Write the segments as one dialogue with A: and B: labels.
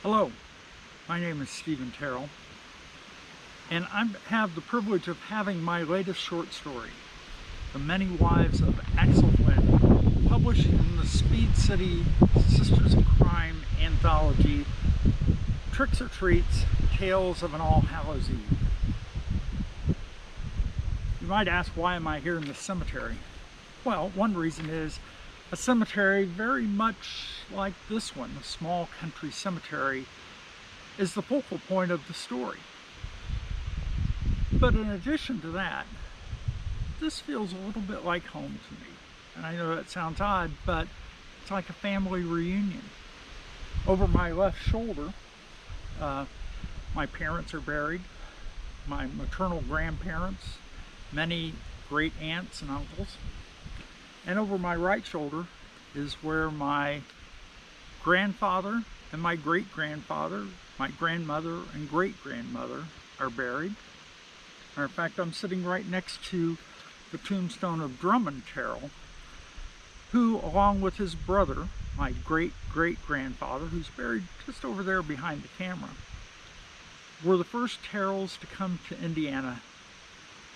A: Hello, my name is Stephen Terrell, and I have the privilege of having my latest short story, The Many Wives of Axel Flynn, published in the Speed City Sisters in Crime Anthology, Tricks or Treats, Tales of an All Hallows Eve. You might ask, why am I here in the cemetery? Well, one reason is a cemetery very much like this one, a small country cemetery, is the focal point of the story. But in addition to that, this feels a little bit like home to me. And I know that sounds odd, but it's like a family reunion. Over my left shoulder, my parents are buried, my maternal grandparents, many great aunts and uncles. And over my right shoulder is where my grandfather and my great-grandfather, my grandmother and great-grandmother are buried. Matter of fact, I'm sitting right next to the tombstone of Drummond Terrell, who, along with his brother, my great-great-grandfather, who's buried just over there behind the camera, were the first Terrells to come to Indiana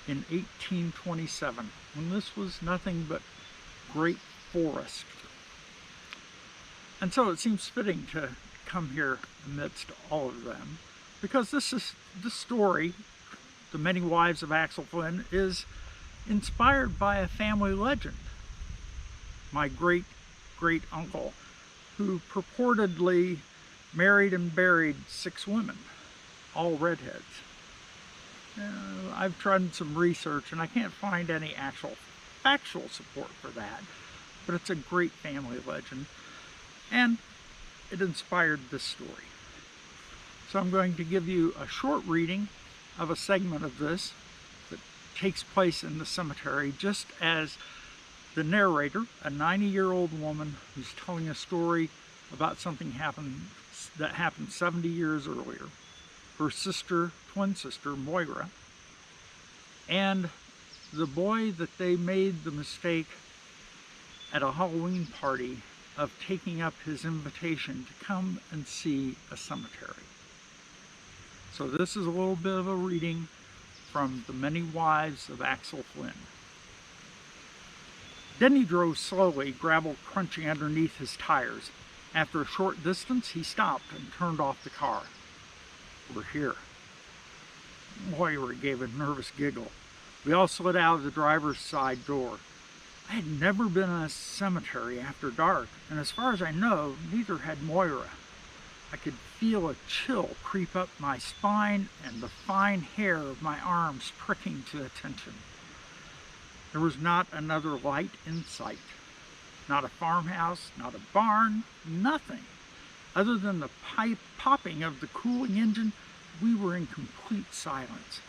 A: in 1827, when this was nothing but great forest. And so it seems fitting to come here amidst all of them, because this story, The Many Wives of Axel Flynn, is inspired by a family legend. My great uncle, who purportedly married and buried 6 women, all redheads. I've tried some research and I can't find any actual factual support for that, but it's a great family legend, and it inspired this story. So I'm going to give you a short reading of a segment of this that takes place in the cemetery, just as the narrator, a 90-year-old woman who's telling a story about something that happened 70 years earlier. Her sister, twin sister, Moira, and the boy that they made the mistake at a Halloween party of taking up his invitation to come and see a cemetery. So this is a little bit of a reading from The Many Wives of Axel Flynn. Denny drove slowly, gravel crunching underneath his tires. After a short distance, he stopped and turned off the car. "We're here." Moira gave a nervous giggle. We all slid out of the driver's side door. I had never been in a cemetery after dark, and as far as I know, neither had Moira. I could feel a chill creep up my spine and the fine hair of my arms pricking to attention. There was not another light in sight. Not a farmhouse, not a barn, nothing. Other than the popping of the cooling engine, we were in complete silence.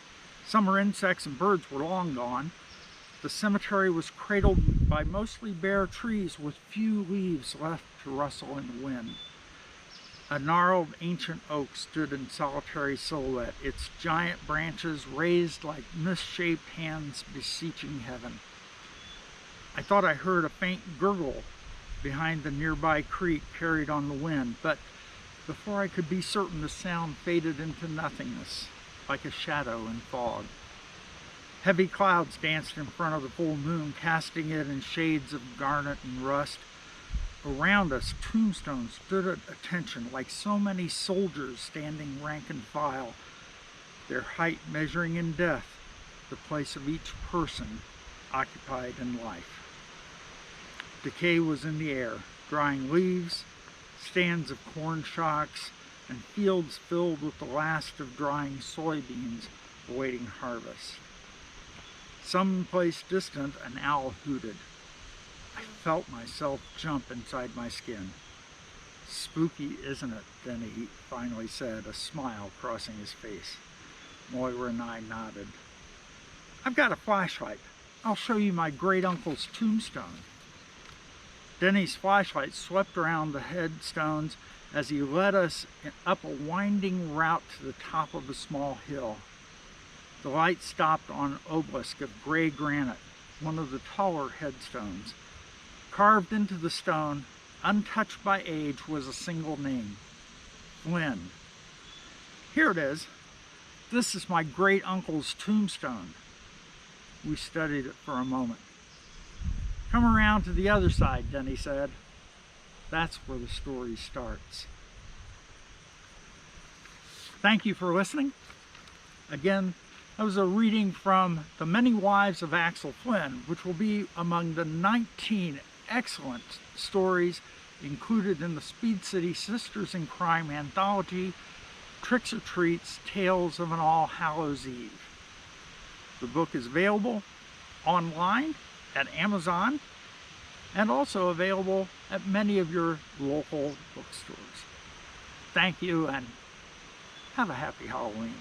A: Summer insects and birds were long gone. The cemetery was cradled by mostly bare trees with few leaves left to rustle in the wind. A gnarled ancient oak stood in solitary silhouette, its giant branches raised like misshaped hands beseeching heaven. I thought I heard a faint gurgle behind the nearby creek carried on the wind, but before I could be certain, the sound faded into nothingness, like a shadow in fog. Heavy clouds danced in front of the full moon, casting it in shades of garnet and rust. Around us, tombstones stood at attention like so many soldiers standing rank and file, their height measuring in death the place of each person occupied in life. Decay was in the air, drying leaves, stands of corn shocks, and fields filled with the last of drying soybeans awaiting harvest. Someplace distant, an owl hooted. I felt myself jump inside my skin. "Spooky, isn't it?" Denny finally said, a smile crossing his face. Moira and I nodded. "I've got a flashlight. I'll show you my great-uncle's tombstone." Denny's flashlight swept around the headstones as he led us up a winding route to the top of a small hill. The light stopped on an obelisk of gray granite, one of the taller headstones. Carved into the stone, untouched by age, was a single name: Flynn. Here it is. This is my great uncle's tombstone. We studied it for a moment. Come around to the other side, Denny said. That's where the story starts. Thank you for listening. Again, that was a reading from The Many Wives of Axel Flynn, which will be among the 19 excellent stories included in the Speed City Sisters in Crime Anthology, Tricks or Treats, Tales of an All Hallows Eve. The book is available online at Amazon and also available at many of your local bookstores. Thank you and have a happy Halloween.